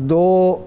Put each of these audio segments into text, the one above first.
2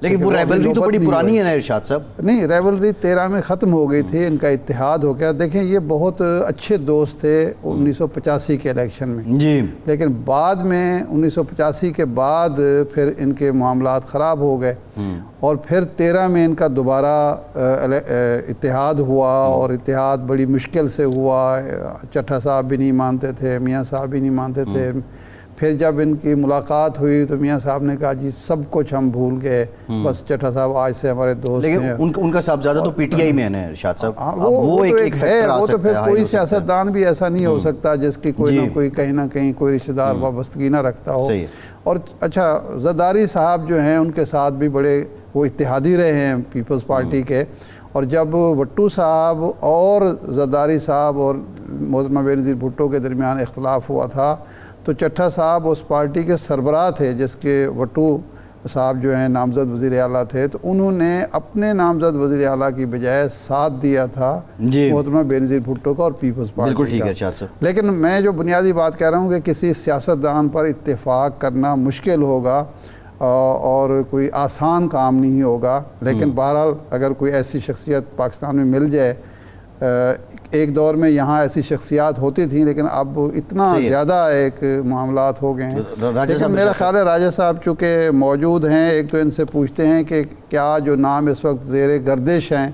لیکن وہ ریولری تو بڑی پرانی ہے نا ارشاد صاحب. نہیں، ریولری 13 میں ختم ہو گئی تھی، ان کا اتحاد ہو گیا. دیکھیں یہ بہت اچھے دوست تھے 1985 کے الیکشن میں جی، لیکن بعد میں 1985 کے بعد پھر ان کے معاملات خراب ہو گئے اور پھر 13 میں ان کا دوبارہ اتحاد ہوا اور اتحاد بڑی مشکل سے ہوا. چٹھا صاحب بھی نہیں مانتے تھے، میاں صاحب بھی نہیں مانتے تھے. پھر جب ان کی ملاقات ہوئی تو میاں صاحب نے کہا جی سب کچھ ہم بھول گئے، بس چٹھا صاحب آج سے ہمارے دوست ہیں. لیکن ان کا صاحبزادہ تو پی ٹی آئی میں ہے نا ارشاد صاحب. وہ تو ایک ہے، وہ تو پھر کوئی سیاست سیاستدان بھی ایسا نہیں ہو سکتا جس کی کوئی نہ کوئی کہیں نہ کہیں کوئی رشتہ دار وابستگی نہ رکھتا ہو. اور اچھا زرداری صاحب جو ہیں ان کے ساتھ بھی بڑے وہ اتحادی رہے ہیں پیپلز پارٹی کے. اور جب وٹو صاحب اور زرداری صاحب اور محترمہ بینظیر بھٹو کے درمیان اختلاف ہوا تھا تو چٹھا صاحب اس پارٹی کے سربراہ تھے جس کے وٹو صاحب جو ہیں نامزد وزیر اعلیٰ تھے، تو انہوں نے اپنے نامزد وزیر اعلیٰ کی بجائے ساتھ دیا تھا محترمہ بینظیر بھٹو کا اور پیپلز پارٹی کا. بالکل ٹھیک ہے ارشاد صاحب. لیکن میں جو بنیادی بات کہہ رہا ہوں کہ کسی سیاستدان پر اتفاق کرنا مشکل ہوگا اور کوئی آسان کام نہیں ہوگا. لیکن بہرحال اگر کوئی ایسی شخصیت پاکستان میں مل جائے، ایک دور میں یہاں ایسی شخصیات ہوتی تھیں لیکن اب اتنا زیادہ ایک معاملات ہو گئے ہیں. لیکن میرا خیال ہے راجہ صاحب چونکہ موجود ہیں، ایک تو ان سے پوچھتے ہیں کہ کیا جو نام اس وقت زیر گردش ہیں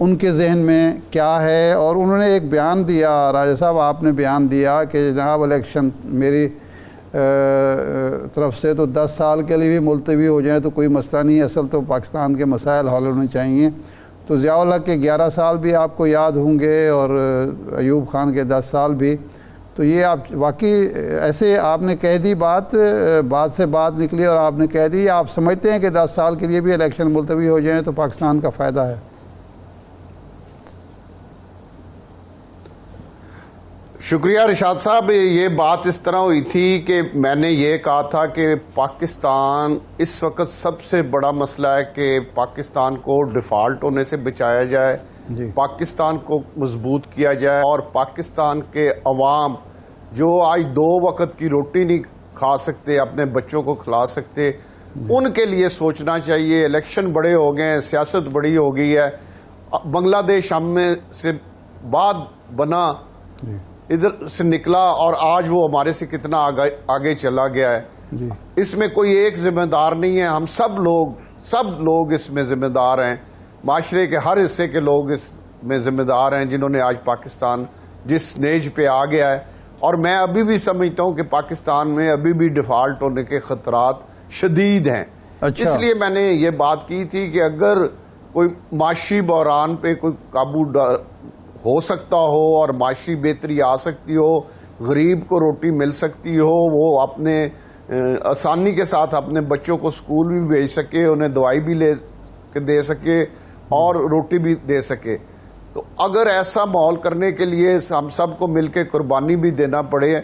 ان کے ذہن میں کیا ہے. اور انہوں نے ایک بیان دیا، راجہ صاحب آپ نے بیان دیا کہ جناب الیکشن میری طرف سے تو 10 سال کے لیے بھی ملتوی ہو جائیں تو کوئی مسئلہ نہیں ہے، اصل تو پاکستان کے مسائل حل ہونے چاہیے. تو ضیاء الحق کے 11 سال بھی آپ کو یاد ہوں گے اور ایوب خان کے 10 سال بھی. تو یہ آپ واقعی ایسے آپ نے کہہ دی بات سے بات نکلی اور آپ نے کہہ دی آپ سمجھتے ہیں کہ 10 سال کے لیے بھی الیکشن ملتوی ہو جائیں تو پاکستان کا فائدہ ہے؟ شکریہ رشاد صاحب. یہ بات اس طرح ہوئی تھی کہ میں نے یہ کہا تھا کہ پاکستان اس وقت سب سے بڑا مسئلہ ہے کہ پاکستان کو ڈیفالٹ ہونے سے بچایا جائے، پاکستان کو مضبوط کیا جائے اور پاکستان کے عوام جو آج 2 وقت کی روٹی نہیں کھا سکتے، اپنے بچوں کو کھلا سکتے، ان کے لیے سوچنا چاہیے. الیکشن بڑے ہو گئے ہیں، سیاست بڑی ہو گئی ہے. بنگلہ دیش ہم میں سے بعد بنا ادھر سے نکلا اور آج وہ ہمارے سے کتنا آگے چلا گیا ہے. اس میں کوئی ایک ذمہ دار نہیں ہے، ہم سب لوگ اس میں ذمہ دار ہیں. معاشرے کے ہر حصے کے لوگ اس میں ذمہ دار ہیں جنہوں نے آج پاکستان جس نیج پہ آ گیا ہے. اور میں ابھی بھی سمجھتا ہوں کہ پاکستان میں ابھی بھی ڈیفالٹ ہونے کے خطرات شدید ہیں. اس لیے میں نے یہ بات کی تھی کہ اگر کوئی معاشی بحران پہ کوئی قابو ہو سکتا ہو اور معاشی بہتری آ سکتی ہو، غریب کو روٹی مل سکتی ہو، وہ اپنے آسانی کے ساتھ اپنے بچوں کو سکول بھی بھیج سکے، انہیں دوائی بھی لے کے دے سکے اور روٹی بھی دے سکے، تو اگر ایسا ماحول کرنے کے لیے ہم سب کو مل کے قربانی بھی دینا پڑے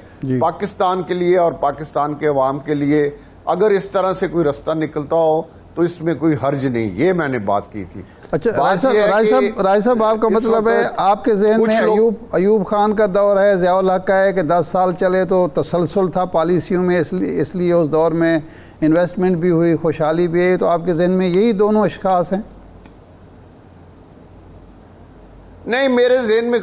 پاکستان کے لیے اور پاکستان کے عوام کے لیے، اگر اس طرح سے کوئی رستہ نکلتا ہو تو اس میں کوئی حرج نہیں. یہ میں نے بات کی تھی. اچھا راج صاحب آپ کا مطلب ہے آپ کے ذہن میں ایوب خان کا دور ہے، ضیاء الحق کا ہے کہ 10 سال چلے تو تسلسل تھا پالیسیوں میں، اس لیے اس دور میں انویسٹمنٹ بھی ہوئی، خوشحالی بھی ہے، تو آپ کے ذہن میں یہی دونوں اشخاص ہیں؟ نہیں، میرے ذہن میں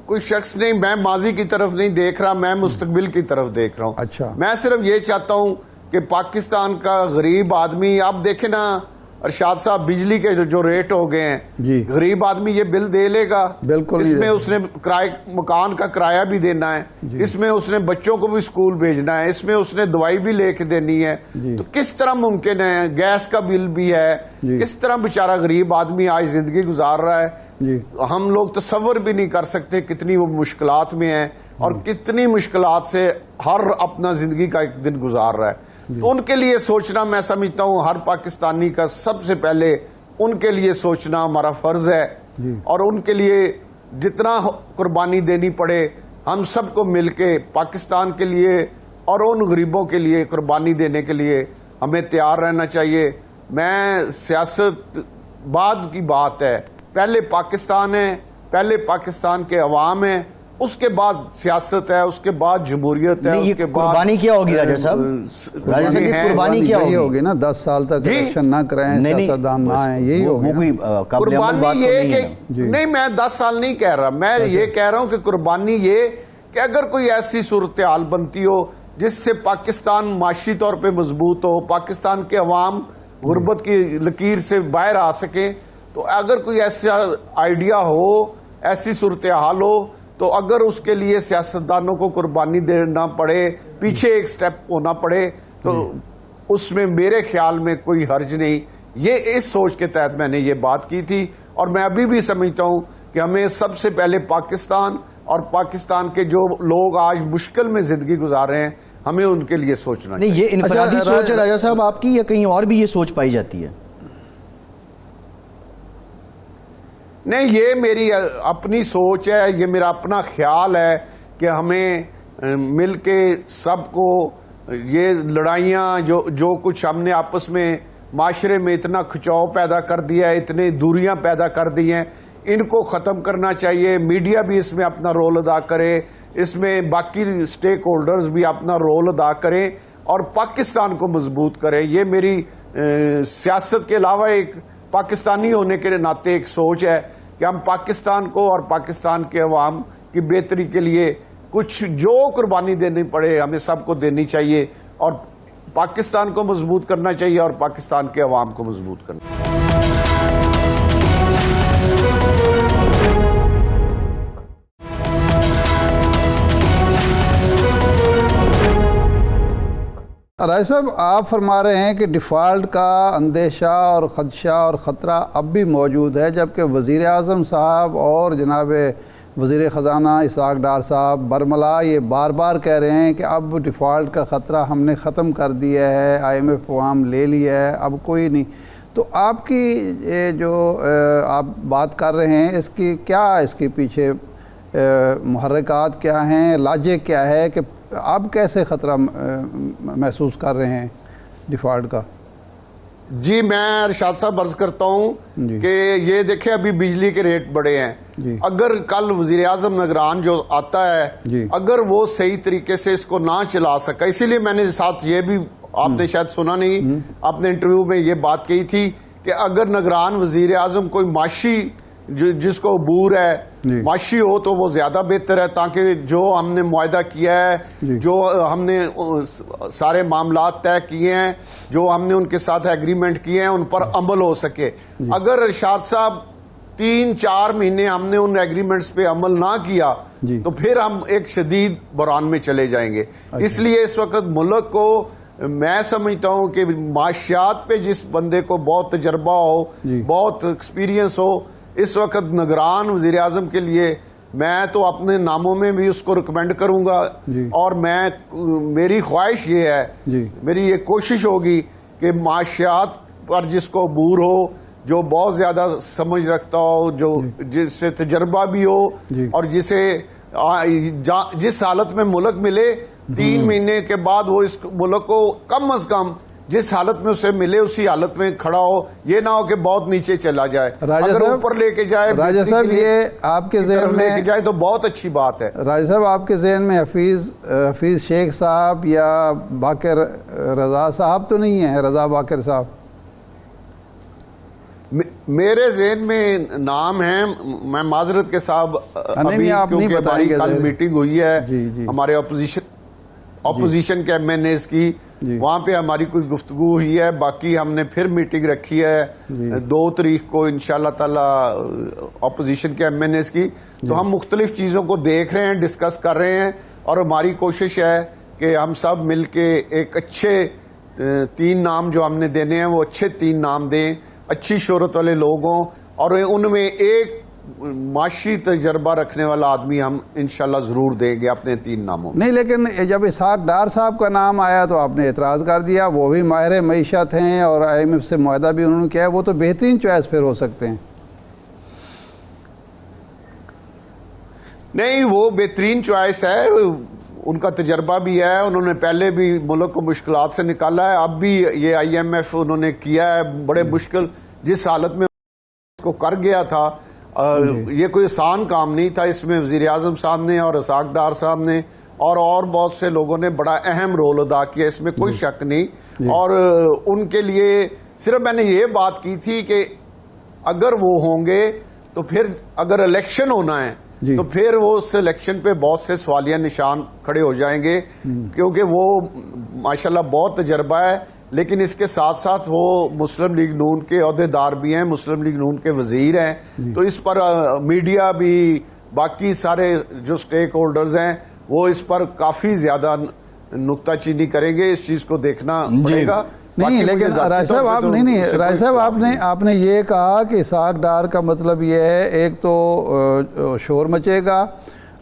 کوئی شخص نہیں. میں ماضی کی طرف نہیں دیکھ رہا، میں مستقبل کی طرف دیکھ رہا ہوں. اچھا، میں صرف یہ چاہتا ہوں کہ پاکستان کا غریب آدمی، آپ دیکھیں نا ارشاد صاحب، بجلی کے جو ریٹ ہو گئے ہیں، غریب آدمی یہ بل دے لے گا؟ بالکل. اس میں اس نے مکان کا کرایہ بھی دینا ہے، اس میں اس نے بچوں کو بھی سکول بھیجنا ہے، اس میں اس نے دوائی بھی لے کے دینی ہے. تو کس طرح ممکن ہے؟ گیس کا بل بھی ہے. کس طرح بیچارہ غریب آدمی آج زندگی گزار رہا ہے؟ ہم لوگ تصور بھی نہیں کر سکتے کتنی وہ مشکلات میں ہیں اور کتنی مشکلات سے ہر اپنا زندگی کا ایک دن گزار رہا ہے. تو ان کے لیے سوچنا میں سمجھتا ہوں ہر پاکستانی کا سب سے پہلے ان کے لیے سوچنا ہمارا فرض ہے. اور ان کے لیے جتنا قربانی دینی پڑے ہم سب کو مل کے پاکستان کے لیے اور ان غریبوں کے لیے قربانی دینے کے لیے ہمیں تیار رہنا چاہیے. میں سیاست بعد کی بات ہے، پہلے پاکستان ہے، پہلے پاکستان کے عوام ہیں اس کے بعد سیاست ہے, اس کے بعد جمہوریت ہے, نہیں، اس یہ کے بعد قربانی کیا ہوگی راجہ صاحب؟ راجہ صاحب یہ قربانی کیا یہی ہوگی؟ ہوگی نا 10 سال تک الیکشن نہ کریں, سیاستدان نہ آئیں, یہی ہوگی نا. کوئی قابل عمل بات تو قربانی یہ نہیں ہے کہ نہیں, میں 10 سال نہیں کہہ رہا, میں یہ کہہ رہا ہوں کہ قربانی یہ کہ اگر کوئی ایسی صورتحال بنتی ہو جس سے پاکستان معاشی طور پہ مضبوط ہو, پاکستان کے عوام غربت کی لکیر سے باہر آ سکیں, تو اگر کوئی ایسا آئیڈیا ہو, ایسی صورتحال ہو, تو اگر اس کے لیے سیاستدانوں کو قربانی دینا پڑے, پیچھے ایک سٹیپ ہونا پڑے, تو اس میں میرے خیال میں کوئی حرج نہیں. یہ اس سوچ کے تحت میں نے یہ بات کی تھی, اور میں ابھی بھی سمجھتا ہوں کہ ہمیں سب سے پہلے پاکستان اور پاکستان کے جو لوگ آج مشکل میں زندگی گزار رہے ہیں, ہمیں ان کے لیے سوچنا نہیں, یہ انفرادی سوچ ہے راجہ صاحب آپ کی, یا کہیں اور بھی یہ سوچ پائی جاتی ہے؟ نہیں, یہ میری اپنی سوچ ہے, یہ میرا اپنا خیال ہے کہ ہمیں مل کے سب کو یہ لڑائیاں جو کچھ ہم نے آپس میں معاشرے میں اتنا کھچاؤ پیدا کر دیا ہے, اتنے دوریاں پیدا کر دی ہیں, ان کو ختم کرنا چاہیے. میڈیا بھی اس میں اپنا رول ادا کرے, اس میں باقی سٹیک ہولڈرز بھی اپنا رول ادا کریں اور پاکستان کو مضبوط کریں. یہ میری سیاست کے علاوہ ایک پاکستانی ہونے کے ناطے ایک سوچ ہے کہ ہم پاکستان کو اور پاکستان کے عوام کی بہتری کے لیے کچھ جو قربانی دینی پڑے ہمیں سب کو دینی چاہیے, اور پاکستان کو مضبوط کرنا چاہیے اور پاکستان کے عوام کو مضبوط کرنا چاہیے. راجہ صاحب, آپ فرما رہے ہیں کہ ڈیفالٹ کا اندیشہ اور خدشہ اور خطرہ اب بھی موجود ہے, جبکہ وزیر اعظم صاحب اور جناب وزیر خزانہ اسحاق ڈار صاحب برملا یہ بار بار کہہ رہے ہیں کہ اب ڈیفالٹ کا خطرہ ہم نے ختم کر دیا ہے, IMF فارم لے لیا ہے, اب کوئی نہیں. تو آپ کی جو آپ بات کر رہے ہیں, اس کی کیا, اس کے پیچھے محرکات کیا ہیں, لاجک کیا ہے کہ آپ کیسے خطرہ محسوس کر رہے ہیں ڈیفالٹ کا؟ جی, میں ارشاد صاحب عرض کرتا ہوں کہ یہ دیکھیں ابھی بجلی کے ریٹ بڑے ہیں, اگر کل وزیر اعظم نگران جو آتا ہے اگر وہ صحیح طریقے سے اس کو نہ چلا سکا, اسی لیے میں نے ساتھ یہ بھی, آپ نے شاید سنا نہیں, آپ نے انٹرویو میں یہ بات کہی تھی کہ اگر نگران وزیر اعظم کوئی معاشی جس کو عبور ہے معاشی ہو تو وہ زیادہ بہتر ہے, تاکہ جو ہم نے معاہدہ کیا ہے, جو ہم نے سارے معاملات طے کیے ہیں, جو ہم نے ان کے ساتھ ایگریمنٹ کیے ہیں, ان پر عمل ہو سکے. اگر ارشاد صاحب 3-4 مہینے ہم نے ان ایگریمنٹس پہ عمل نہ کیا تو پھر ہم ایک شدید بحران میں چلے جائیں گے. اس لیے اس وقت ملک کو میں سمجھتا ہوں کہ معاشیات پہ جس بندے کو بہت تجربہ ہو, بہت ایکسپیرینس ہو, اس وقت نگران وزیر اعظم کے لیے میں تو اپنے ناموں میں بھی اس کو ریکمینڈ کروں گا, اور میری خواہش یہ ہے, میری یہ کوشش ہوگی کہ معاشیات پر جس کو عبور ہو, جو بہت زیادہ سمجھ رکھتا ہو, جو جس سے تجربہ بھی ہو, اور جس حالت میں ملک ملے 3 مہینے کے بعد وہ اس ملک کو کم از کم جس حالت میں اسے ملے اسی حالت میں کھڑا ہو, یہ نہ ہو کہ بہت نیچے چلا جائے. اگر اوپر لے کے جائے, راجہ صاحب یہ آپ کے ذہن میں لے کے جائے تو بہت اچھی بات ہے. راجہ صاحب آپ کے ذہن میں حفیظ شیخ صاحب یا باقر رضا صاحب تو نہیں ہیں, رضا باقر صاحب؟ میرے ذہن میں نام ہیں, میں معذرت کے صاحب ابھی کیونکہ ہماری کل میٹنگ ہوئی ہے ہمارے اپوزیشن کے MNAs کی, وہاں پہ ہماری کوئی گفتگو ہوئی ہے. باقی ہم نے پھر میٹنگ رکھی ہے 2 تاریخ کو انشاءاللہ تعالی اپوزیشن کے MNAs کی, تو ہم مختلف چیزوں کو دیکھ رہے ہیں, ڈسکس کر رہے ہیں, اور ہماری کوشش ہے کہ ہم سب مل کے ایک اچھے 3 نام جو ہم نے دینے ہیں وہ اچھے 3 نام دیں, اچھی شہرت والے لوگ ہوں, اور ان میں ایک معاشی تجربہ رکھنے والا آدمی ہم انشاءاللہ ضرور دیں گے اپنے 3 ناموں میں. نہیں, لیکن جب اسحاق ڈار صاحب کا نام آیا تو آپ نے اعتراض کر دیا, وہ بھی ماہر معیشت ہیں اور IMF سے معاہدہ بھی انہوں نے کیا ہے, وہ تو بہترین چوائس پھر ہو سکتے ہیں. نہیں, وہ بہترین چوائس ہے, ان کا تجربہ بھی ہے, انہوں نے پہلے بھی ملک کو مشکلات سے نکالا ہے, اب بھی یہ IMF انہوں نے کیا ہے بڑے مشکل جس حالت میں اس کو کر گیا تھا, یہ کوئی آسان کام نہیں تھا. اس میں وزیر اعظم صاحب نے اور اسحاق ڈار صاحب نے اور بہت سے لوگوں نے بڑا اہم رول ادا کیا, اس میں کوئی شک نہیں. اور ان کے لیے صرف میں نے یہ بات کی تھی کہ اگر وہ ہوں گے تو پھر اگر الیکشن ہونا ہے تو پھر وہ اس الیکشن پہ بہت سے سوالیہ نشان کھڑے ہو جائیں گے, کیونکہ وہ ماشاءاللہ بہت تجربہ ہے. لیکن اس کے ساتھ ساتھ وہ مسلم لیگ نون کے عہدیدار بھی ہیں, مسلم لیگ نون کے وزیر ہیں, تو اس پر میڈیا بھی, باقی سارے جو سٹیک ہولڈرز ہیں وہ اس پر کافی زیادہ نکتہ چینی کریں گے. اس چیز کو دیکھنا پڑے گا. نہیں لیکن راج صاحب آپ راج صاحب آپ نے یہ کہا کہ اسحاق ڈار کا مطلب یہ ہے, ایک تو شور مچے گا,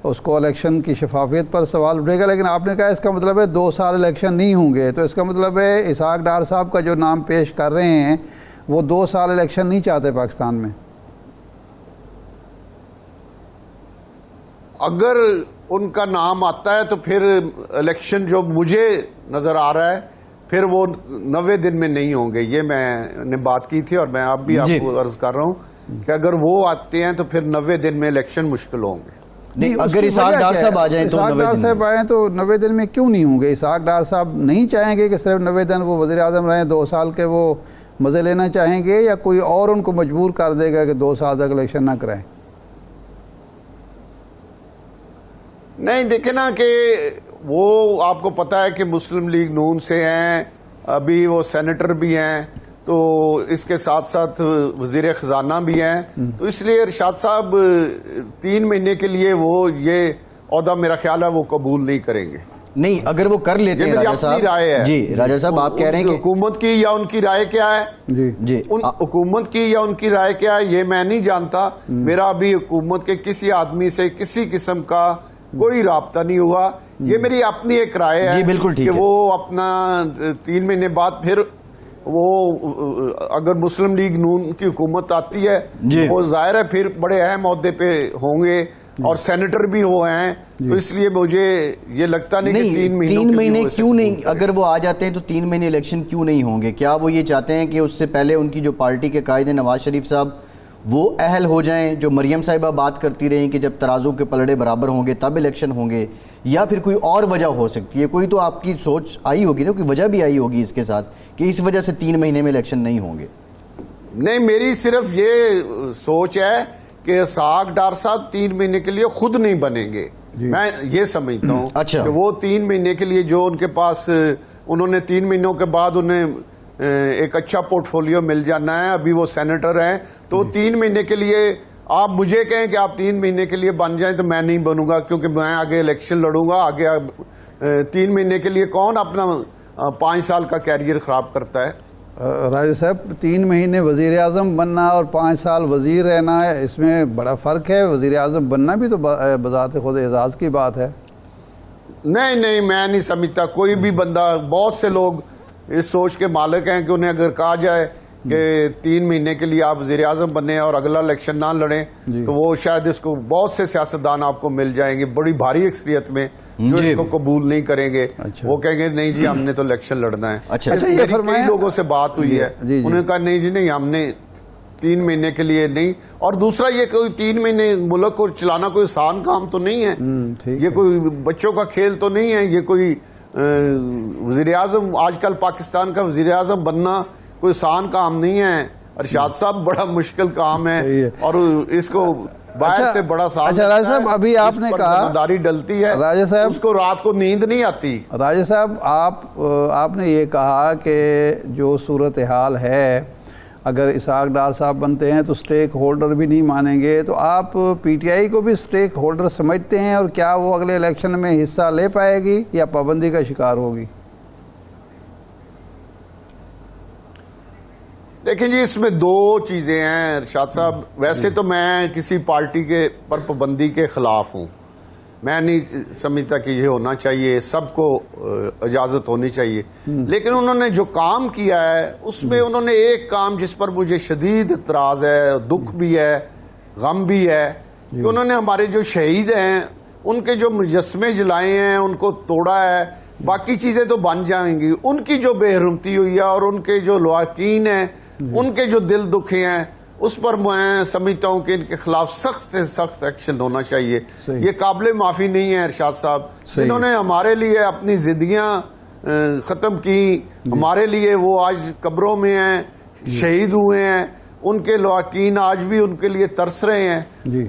اس کو الیکشن کی شفافیت پر سوال اٹھے گا, لیکن آپ نے کہا اس کا مطلب ہے 2 سال الیکشن نہیں ہوں گے. تو اس کا مطلب ہے اسحاق ڈار صاحب کا جو نام پیش کر رہے ہیں وہ 2 سال الیکشن نہیں چاہتے پاکستان میں. اگر ان کا نام آتا ہے تو پھر الیکشن جو مجھے نظر آ رہا ہے پھر وہ 90 دن میں نہیں ہوں گے. یہ میں نے بات کی تھی اور میں اب بھی آپ کو عرض کر رہا ہوں کہ اگر وہ آتے ہیں تو پھر 90 دن میں الیکشن مشکل ہوں گے. نہیں, اگر اسحاق ڈار صاحب آ جائیں تو 90 دن, اسحاق ڈار صاحب آئیں تو 90 دن میں کیوں نہیں ہوں گے؟ اسحاق ڈار صاحب نہیں چاہیں گے کہ صرف 90 دن وہ وزیر اعظم رہیں, 2 سال کے وہ مزے لینا چاہیں گے, یا کوئی اور ان کو مجبور کر دے گا کہ 2 سال تک الیکشن نہ کریں؟ نہیں, دیکھیں نا کہ وہ آپ کو پتا ہے کہ مسلم لیگ نون سے ہیں, ابھی وہ سینیٹر بھی ہیں, تو اس کے ساتھ ساتھ وزیر خزانہ بھی ہیں. تو اس لیے ارشاد صاحب 3 مہینے کے لیے وہ یہ عہدہ میرا خیال ہے وہ قبول نہیں کریں گے. نہیں, اگر وہ کر لیتے ہیں راجہ صاحب, رائے ہے. جی راجہ صاحب آپ کہہ رہے ہیں کہ حکومت کی یا ان کی رائے کیا ہے, جی حکومت کی یا ان کی رائے کیا ہے یہ میں نہیں جانتا. میرا ابھی حکومت کے کسی آدمی سے کسی قسم کا کوئی رابطہ نہیں ہوا. یہ میری اپنی ایک رائے ہے کہ وہ اپنا 3 مہینے بعد پھر وہ اگر مسلم لیگ نون کی حکومت آتی ہے وہ ظاہر ہے پھر بڑے اہم عہدے پہ ہوں گے اور سینیٹر بھی ہو ہیں. تو اس لیے مجھے یہ لگتا نہیں کہ 3 مہینے کیوں نہیں, اگر وہ آ جاتے ہیں تو 3 مہینے الیکشن کیوں نہیں ہوں گے؟ کیا وہ یہ چاہتے ہیں کہ اس سے پہلے ان کی جو پارٹی کے قائد ہیں نواز شریف صاحب وہ اہل ہو جائیں, جو مریم صاحبہ بات کرتی رہیں کہ جب ترازو کے پلڑے برابر ہوں گے تب الیکشن ہوں گے, یا پھر کوئی اور وجہ ہو سکتی ہے؟ کوئی تو آپ کی سوچ آئی ہوگی نا, کوئی وجہ بھی آئی ہوگی اس کے ساتھ کہ اس وجہ سے 3 مہینے میں الیکشن نہیں ہوں گے. نہیں, میری صرف یہ سوچ ہے کہ اسحاق ڈار صاحب 3 مہینے کے لیے خود نہیں بنیں گے. میں یہ سمجھتا ہوں کہ وہ 3 مہینے کے لیے جو ان کے پاس, انہوں نے 3 مہینوں کے بعد انہیں ایک اچھا پورٹ فولیو مل جانا ہے, ابھی وہ سینیٹر ہیں, تو 3 مہینے کے لیے آپ مجھے کہیں کہ آپ 3 مہینے کے لیے بن جائیں تو میں نہیں بنوں گا, کیونکہ میں آگے الیکشن لڑوں گا. آگے 3 مہینے کے لیے کون اپنا 5 سال کا کیریئر خراب کرتا ہے؟ راجہ صاحب 3 مہینے وزیر اعظم بننا اور 5 سال وزیر رہنا ہے, اس میں بڑا فرق ہے. وزیر اعظم بننا بھی تو بذات خود اعزاز کی بات ہے. نہیں, میں نہیں سمجھتا. کوئی بھی بندہ, بہت سے لوگ اس سوچ کے مالک ہیں کہ انہیں اگر کہا جائے کہ 3 مہینے کے لیے آپ وزیر اعظم بنے اور اگلا الیکشن نہ لڑیں تو وہ شاید اس کو, بہت سے سیاستدان آپ کو مل جائیں گے بڑی بھاری اکثریت میں جو اس کو قبول نہیں کریں گے. وہ کہیں گے نہیں جی ہم نے تو الیکشن لڑنا ہے. یہ فرمائیں, کئی لوگوں سے بات ہوئی ہے, انہوں نے کہا نہیں جی نہیں ہم نے 3 مہینے کے لیے نہیں. اور دوسرا یہ کوئی 3 مہینے ملک کو چلانا کوئی آسان کام تو نہیں ہے, یہ کوئی بچوں کا کھیل تو نہیں ہے. یہ کوئی وزیر اعظم, آج کل پاکستان کا وزیر اعظم بننا کوئی آسان کام نہیں ہے ارشاد صاحب, بڑا مشکل کام ہے. اور اس کو باہر سے بڑا ساتھ, اچھا راجہ صاحب ابھی آپ نے کہا ذمہ داری ڈلتی ہے, راجہ صاحب اس کو رات کو نیند نہیں آتی. راجہ صاحب آپ نے یہ کہا کہ جو صورتحال ہے اگر اسحاق ڈار صاحب بنتے ہیں تو سٹیک ہولڈر بھی نہیں مانیں گے, تو آپ پی ٹی آئی کو بھی سٹیک ہولڈر سمجھتے ہیں, اور کیا وہ اگلے الیکشن میں حصہ لے پائے گی یا پابندی کا شکار ہوگی؟ دیکھیں جی اس میں 2 چیزیں ہیں ارشاد صاحب. ویسے تو میں کسی پارٹی کے پر پابندی کے خلاف ہوں, میں نہیں سمجھتا کہ یہ ہونا چاہیے, سب کو اجازت ہونی چاہیے. لیکن انہوں نے جو کام کیا ہے اس میں انہوں نے ایک کام جس پر مجھے شدید اعتراض ہے, دکھ بھی ہے, غم بھی ہے, کہ انہوں نے ہمارے جو شہید ہیں ان کے جو مجسمے جلائے ہیں ان کو توڑا ہے. باقی چیزیں تو بن جائیں گی, ان کی جو بے حرمتی ہوئی ہے اور ان کے جو لواحقین ہیں ان کے جو دل دکھے ہیں اس پر میں سمجھتا ہوں کہ ان کے خلاف سخت سے سخت ایکشن ہونا چاہیے. صحیح. یہ قابل معافی نہیں ہے ارشاد صاحب, جنہوں نے ہمارے لیے اپنی زندگیاں ختم کی, ہمارے لیے وہ آج قبروں میں ہیں, شہید ہوئے ہیں, ان کے لواحقین آج بھی ان کے لیے ترس رہے ہیں.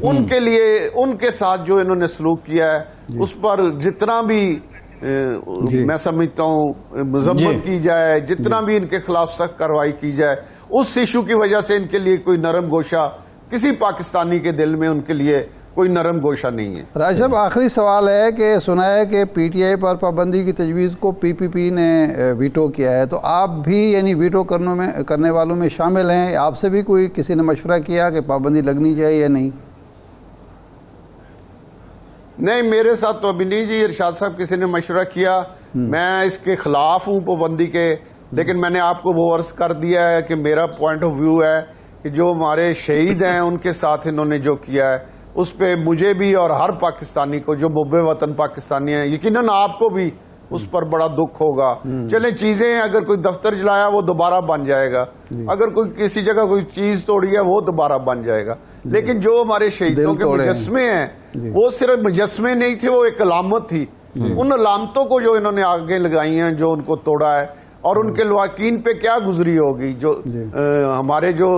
ان کے لیے, ان کے ساتھ جو انہوں نے سلوک کیا ہے اس پر جتنا بھی میں سمجھتا ہوں مذمت کی جائے, جتنا بھی ان کے خلاف سخت کارروائی کی جائے, اس ایشو کی وجہ سے ان کے لیے کوئی نرم گوشہ کسی پاکستانی کے دل میں ان کے لیے کوئی نرم گوشہ نہیں ہے. راج صاحب آخری سوال ہے کہ سنا ہے کہ پی ٹی آئی پر پابندی کی تجویز کو پی پی پی نے ویٹو کیا ہے, تو آپ بھی یعنی ویٹو کرنے والوں میں شامل ہیں؟ آپ سے بھی کوئی کسی نے مشورہ کیا کہ پابندی لگنی چاہیے یا نہیں؟ نہیں, میرے ساتھ تو ابھی نہیں جی ارشاد صاحب کسی نے مشورہ کیا. میں اس کے خلاف ہوں پابندی کے, لیکن میں نے آپ کو وہ عرض کر دیا ہے کہ میرا پوائنٹ آف ویو ہے کہ جو ہمارے شہید ہیں ان کے ساتھ انہوں نے جو کیا ہے اس پہ مجھے بھی اور ہر پاکستانی کو جو محب وطن پاکستانی ہیں, یقیناً آپ کو بھی اس پر بڑا دکھ ہوگا. چلیں چیزیں, اگر کوئی دفتر جلایا وہ دوبارہ بن جائے گا, اگر کوئی کسی جگہ کوئی چیز توڑی ہے وہ دوبارہ بن جائے گا, لیکن جو ہمارے شہیدوں کے مجسمے ہیں وہ صرف مجسمے نہیں تھے, وہ ایک علامت تھی. ان علامتوں کو جو انہوں نے آگے لگائی ہیں, جو ان کو توڑا ہے, اور ان کے لواحقین پہ کیا گزری ہوگی, جو ہمارے جو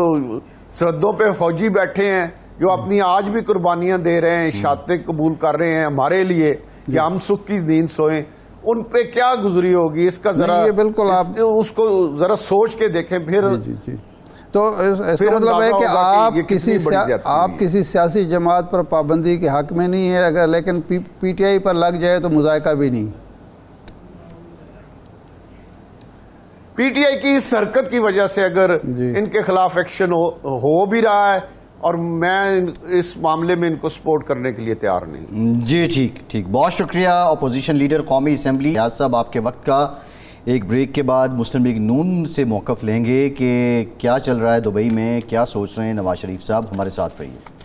سرحدوں پہ فوجی بیٹھے ہیں جو اپنی آج بھی قربانیاں دے رہے ہیں, شہادتیں قبول کر رہے ہیں ہمارے لیے کہ ہم سکھ کی نیند سوئیں, ان پہ کیا گزری ہوگی, اس کا ذرا بالکل آپ اس کو ذرا سوچ کے دیکھیں. پھر تو اس کا مطلب ہے کہ آپ کسی سیاسی جماعت پر پابندی کے حق میں نہیں ہے اگر, لیکن پی ٹی آئی پر لگ جائے تو مذائقہ بھی نہیں. پی ٹی آئی کی اس حرکت کی وجہ سے اگر ان کے خلاف ایکشن ہو بھی رہا ہے, اور میں اس معاملے میں ان کو سپورٹ کرنے کے لیے تیار نہیں. جی ٹھیک, بہت شکریہ. اپوزیشن لیڈر قومی اسمبلی ریاض صاحب, آپ کے وقت کا. ایک بریک کے بعد مسلم لیگ نون سے موقف لیں گے کہ کیا چل رہا ہے دبئی میں, کیا سوچ رہے ہیں نواز شریف صاحب. ہمارے ساتھ رہیے.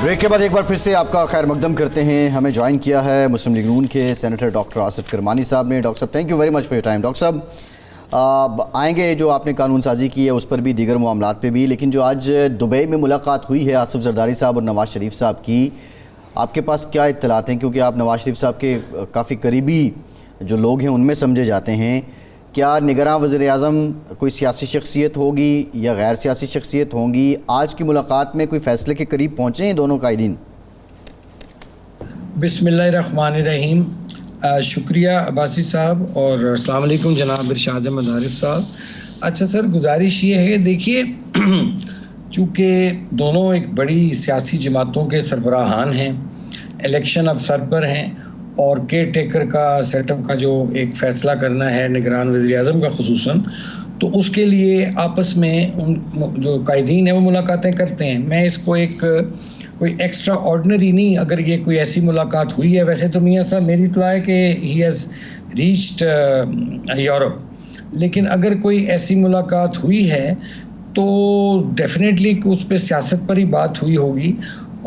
بریک کے بعد ایک بار پھر سے آپ کا خیر مقدم کرتے ہیں. ہمیں جوائن کیا ہے مسلم لیگ نون کے سینیٹر ڈاکٹر آصف کرمانی صاحب نے. ڈاکٹر صاحب thank you very much for your time. Doctor صاحب آئیں گے جو آپ نے قانون سازی کی ہے اس پر بھی, دیگر معاملات پہ بھی, لیکن جو آج دبئی میں ملاقات ہوئی ہے آصف زرداری صاحب اور نواز شریف صاحب کی, آپ کے پاس کیا اطلاعات ہیں؟ کیونکہ آپ نواز شریف صاحب کے کافی قریبی جو لوگ ہیں ان میں سمجھے جاتے ہیں. کیا نگراں وزیر اعظم کوئی سیاسی شخصیت ہوگی یا غیر سیاسی شخصیت ہوں گی؟ آج کی ملاقات میں کوئی فیصلے کے قریب پہنچے ہیں دونوں قائدین؟ بسم اللہ الرحمن الرحیم. شکریہ عباسی صاحب, اور السلام علیکم جناب ارشاد احمد عارف صاحب. اچھا سر, گزارش یہ ہے, دیکھیے چونکہ دونوں ایک بڑی سیاسی جماعتوں کے سربراہان ہیں, الیکشن اب سر پر ہیں, اور کیئر ٹیکر کا سیٹ اپ کا جو ایک فیصلہ کرنا ہے نگران وزیر اعظم کا خصوصاً, تو اس کے لیے آپس میں ان جو قائدین ہیں وہ ملاقاتیں کرتے ہیں. میں اس کو ایک کوئی ایکسٹرا آرڈنری نہیں, اگر یہ کوئی ایسی ملاقات ہوئی ہے, ویسے تو میاں صاحب میری اطلاع ہے کہ ہی ہیز ریچڈ یورپ, لیکن اگر کوئی ایسی ملاقات ہوئی ہے تو ڈیفینیٹلی اس پہ سیاست پر ہی بات ہوئی ہوگی.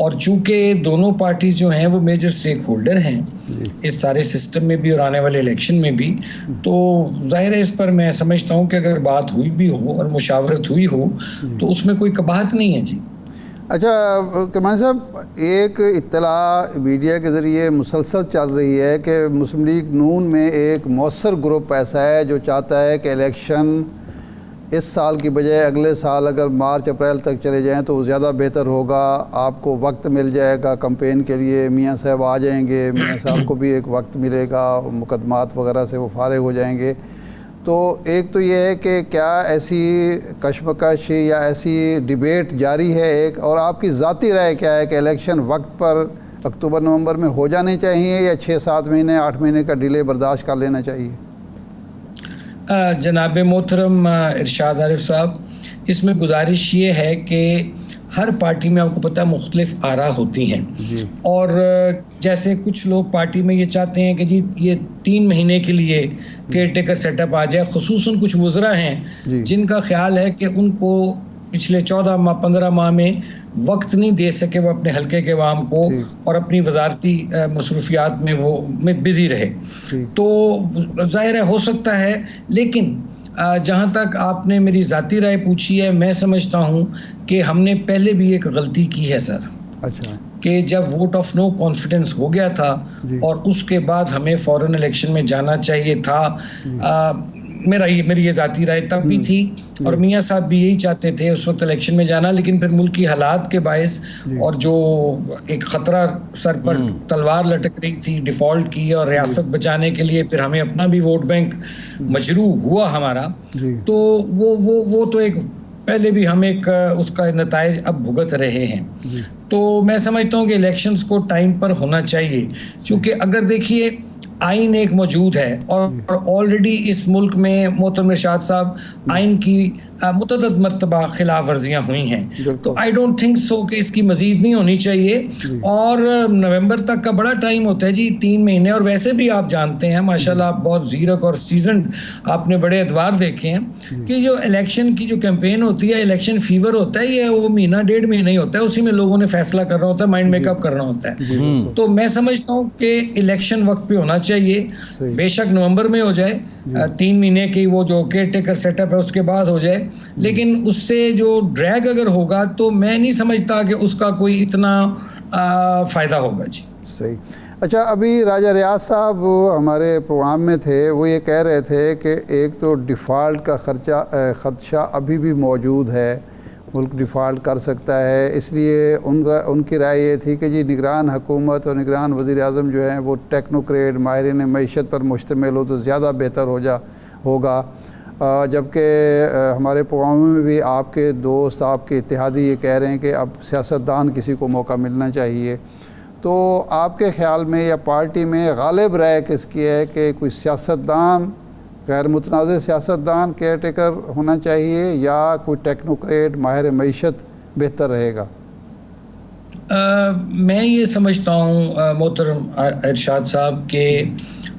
اور چونکہ دونوں پارٹیز جو ہیں وہ میجر سٹیک ہولڈر ہیں اس سارے سسٹم میں بھی اور آنے والے الیکشن میں بھی, تو ظاہر ہے اس پر میں سمجھتا ہوں کہ اگر بات ہوئی بھی ہو اور مشاورت ہوئی ہو تو اس میں کوئی قباحت نہیں ہے. جی اچھا کرمانی صاحب, ایک اطلاع میڈیا کے ذریعے مسلسل چل رہی ہے کہ مسلم لیگ نون میں ایک مؤثر گروپ ایسا ہے جو چاہتا ہے کہ الیکشن اس سال کی بجائے اگلے سال اگر مارچ اپریل تک چلے جائیں تو زیادہ بہتر ہوگا, آپ کو وقت مل جائے گا کمپین کے لیے, میاں صاحب آ جائیں گے, میاں صاحب کو بھی ایک وقت ملے گا, مقدمات وغیرہ سے وہ فارغ ہو جائیں گے. تو ایک تو یہ ہے کہ کیا ایسی کشمکش یا ایسی ڈیبیٹ جاری ہے ایک, اور آپ کی ذاتی رائے کیا ہے کہ الیکشن وقت پر اکتوبر نومبر میں ہو جانے چاہیے یا 6-7 مہینے 8 مہینے کا ڈیلے برداشت کر لینا چاہیے؟ جناب محترم ارشاد عارف صاحب, اس میں گزارش یہ ہے کہ ہر پارٹی میں آپ کو پتہ ہے مختلف آراء ہوتی ہیں اور جیسے کچھ لوگ پارٹی میں یہ چاہتے ہیں کہ جی یہ 3 مہینے کے لیے کیئر ٹیکر سیٹ اپ آ جائے، خصوصاً کچھ وزراء ہیں جن کا خیال ہے کہ ان کو پچھلے 14 ماہ 15 ماہ میں وقت نہیں دے سکے وہ اپنے حلقے کے عوام کو اور اپنی وزارتی مصروفیات میں وہ بزی رہے، تو ظاہر ہے ہو سکتا ہے، لیکن جہاں تک آپ نے میری ذاتی رائے پوچھی ہے، میں سمجھتا ہوں کہ ہم نے پہلے بھی ایک غلطی کی ہے سر، کہ جب ووٹ آف نو کانفیڈنس ہو گیا تھا اور اس کے بعد ہمیں فوراً الیکشن میں جانا چاہیے تھا۔ میری یہ ذاتی رائے تب بھی تھی اور میاں صاحب بھی یہی چاہتے تھے اس وقت الیکشن میں جانا، لیکن پھر ملکی حالات کے باعث اور جو ایک خطرہ سر پر تلوار لٹک رہی تھی ڈیفالٹ کی اور ریاست بچانے کے لیے پھر ہمیں اپنا بھی ووٹ بینک مجروح ہوا ہمارا، تو وہ تو ایک پہلے بھی ہم ایک اس کا نتائج اب بھگت رہے ہیں۔ تو میں سمجھتا ہوں کہ الیکشنز کو ٹائم پر ہونا چاہیے، چونکہ اگر دیکھیے آئین ایک موجود ہے اور آلریڈی اس ملک میں محترم ارشاد صاحب آئین کی متعدد مرتبہ خلاف ورزیاں ہوئی ہیں، تو آئی ڈونٹ تھنک سو کہ اس کی مزید نہیں ہونی چاہیے، اور نومبر تک کا بڑا ٹائم ہوتا ہے جی، 3 مہینے، اور ویسے بھی آپ جانتے ہیں ماشاءاللہ آپ بہت زیرک اور سیزنڈ، آپ نے بڑے ادوار دیکھے ہیں کہ جو الیکشن کی جو کیمپین ہوتی ہے، الیکشن فیور ہوتا ہے، یہ وہ مہینہ 1.5 مہینہ ہی ہوتا ہے، اسی میں لوگوں نے فیصلہ کرنا ہوتا ہے، مائنڈ میک اپ کرنا ہوتا ہے، تو میں سمجھتا ہوں کہ الیکشن وقت پہ ہونا چاہیے، بے شک نومبر میں ہو جائے، 3 مہینے کی وہ جو کیئر ٹیکر سیٹ اپ ہے اس کے بعد ہو جائے، لیکن اس سے جو ڈریگ اگر ہوگا تو میں نہیں سمجھتا کہ اس کا کوئی اتنا فائدہ ہوگا جی۔ صحیح۔ اچھا، ابھی راجہ ریاض صاحب ہمارے پروگرام میں تھے، وہ یہ کہہ رہے تھے کہ ایک تو ڈیفالٹ کا خدشہ ابھی بھی موجود ہے، ملک ڈیفالٹ کر سکتا ہے، اس لیے ان کی رائے یہ تھی کہ جی نگران حکومت اور نگران وزیر اعظم جو ہیں وہ ٹیکنوکریٹ ماہرین معیشت پر مشتمل ہو تو زیادہ بہتر ہوگا، جبکہ ہمارے پروگرام میں بھی آپ کے دوست، آپ کے اتحادی یہ کہہ رہے ہیں کہ اب سیاستدان کسی کو موقع ملنا چاہیے، تو آپ کے خیال میں یا پارٹی میں غالب رائے کس کی ہے کہ کوئی سیاستدان، غیر متنازع سیاستدان کیئر ٹیکر ہونا چاہیے یا کوئی ٹیکنوکریٹ ماہر معیشت بہتر رہے گا؟ میں یہ سمجھتا ہوں محترم ارشاد صاحب کہ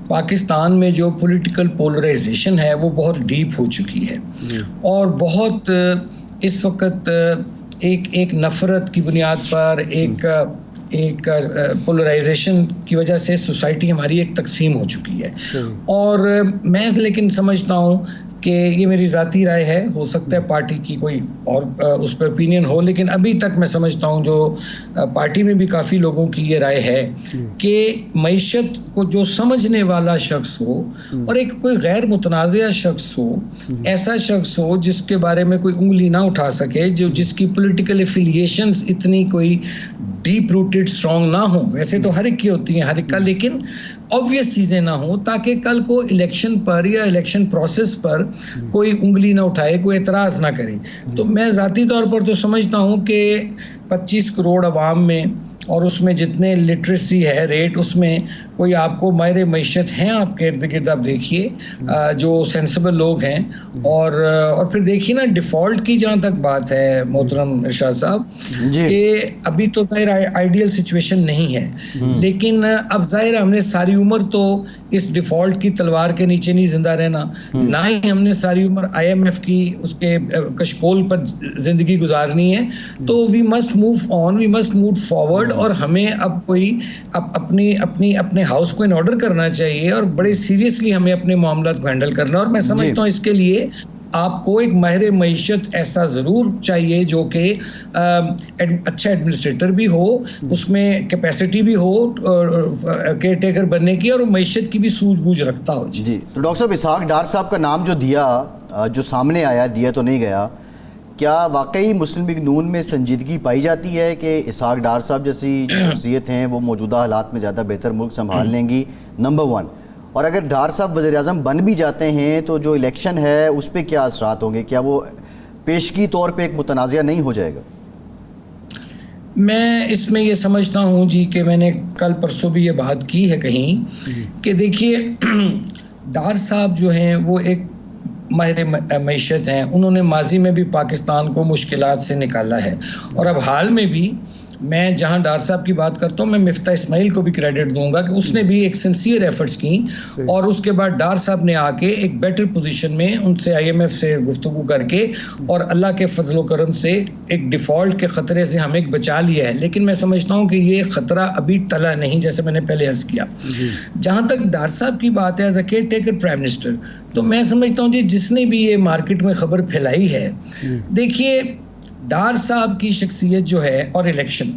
پاکستان میں جو پولیٹیکل پولرائزیشن ہے وہ بہت ڈیپ ہو چکی ہے اور بہت اس وقت ایک نفرت کی بنیاد پر ایک پولرائزیشن کی وجہ سے سوسائٹی ہماری ایک تقسیم ہو چکی ہے، اور میں لیکن سمجھتا ہوں کہ یہ میری ذاتی رائے ہے، ہو سکتا ہے پارٹی کی کوئی اور اس پہ اوپینین ہو، لیکن ابھی تک میں سمجھتا ہوں جو پارٹی میں بھی کافی لوگوں کی یہ رائے ہے کہ معیشت کو جو سمجھنے والا شخص ہو اور ایک کوئی غیر متنازع شخص ہو، ایسا شخص ہو جس کے بارے میں کوئی انگلی نہ اٹھا سکے، جس کی پولیٹیکل ایفیلیشنز اتنی کوئی ڈیپ روٹڈ اسٹرانگ نہ ہوں، ویسے تو ہر ایک کی ہوتی ہیں ہر ایک کا، لیکن آبویس چیزیں نہ ہوں، تاکہ کل کو الیکشن پر یا الیکشن پروسیس پر کوئی انگلی نہ اٹھائے، کوئی اعتراض نہ کرے۔ تو میں ذاتی طور پر تو سمجھتا ہوں کہ 25 کروڑ عوام میں اور اس میں جتنے لٹریسی ہے ریٹ، اس میں کوئی آپ کو ماہر معیشت ہیں آپ کے ارد گرد، آپ دیکھیے جو سینسیبل لوگ ہیں، اور پھر دیکھیے نا ڈیفالٹ کی جہاں تک بات ہے محترم ارشاد صاحب کہ ابھی تو ظاہر آئیڈیل سچویشن نہیں ہے، لیکن اب ظاہر ہم نے ساری عمر تو اس ڈیفالٹ کی تلوار کے نیچے نہیں زندہ رہنا، نہ ہی ہم نے ساری عمر IMF کی اس کے کشکول پر زندگی گزارنی ہے، تو we must move on, we must move forward, اور ہمیں اب اپنے ہاؤس کو ان آرڈر کرنا چاہیے اور بڑے سیریسلی ہمیں اپنے معاملات کو ہینڈل کرنا، اور میں سمجھتا ہوں اس کے لیے آپ کو ایک ماہر معیشت ایسا ضرور چاہیے جو کہ اچھا ایڈمنسٹریٹر بھی ہو، اس میں کیپیسٹی بھی ہو کیئر ٹیکر بننے کی، اور معیشت کی بھی سوجھ بوجھ رکھتا ہو۔ جی تو ڈاکٹر صاحب، اسحاق ڈار صاحب کا نام جو جو سامنے آیا، دیا تو نہیں گیا، کیا واقعی مسلم لیگ نون میں سنجیدگی پائی جاتی ہے کہ اسحاق ڈار صاحب جیسی شخصیت ہیں وہ موجودہ حالات میں زیادہ بہتر ملک سنبھال لیں گی؟ نمبر 1، اور اگر ڈار صاحب وزیر اعظم بن بھی جاتے ہیں تو جو الیکشن ہے اس پہ کیا اثرات ہوں گے؟ کیا وہ پیشگی طور پہ ایک متنازعہ نہیں ہو جائے گا؟ میں اس میں یہ سمجھتا ہوں جی کہ میں نے کل پرسوں بھی یہ بات کی ہے کہیں کہ دیکھیے ڈار صاحب جو ہیں وہ ایک ماہر معیشت ہیں, انہوں نے ماضی میں بھی پاکستان کو مشکلات سے نکالا ہے, اور اب حال میں بھی میں جہاں ڈار صاحب کی بات کرتا ہوں, میں مفتاح اسماعیل کو بھی کریڈٹ دوں گا کہ اس نے بھی ایک سنسیئر ایفرٹس کی, اور اس کے بعد ڈار صاحب نے آ کے ایک بیٹر پوزیشن میں ان سے IMF سے گفتگو کر کے اور اللہ کے فضل و کرم سے ایک ڈیفالٹ کے خطرے سے ہمیں بچا لیا ہے. لیکن میں سمجھتا ہوں کہ یہ خطرہ ابھی ٹلا نہیں, جیسے میں نے پہلے عرض کیا. جہاں تک ڈار صاحب کی بات ہے as a care taker prime minister, تو میں سمجھتا ہوں جس نے بھی یہ مارکیٹ میں خبر پھیلائی ہے, دیکھیے ڈار صاحب کی شخصیت جو ہے اور الیکشن,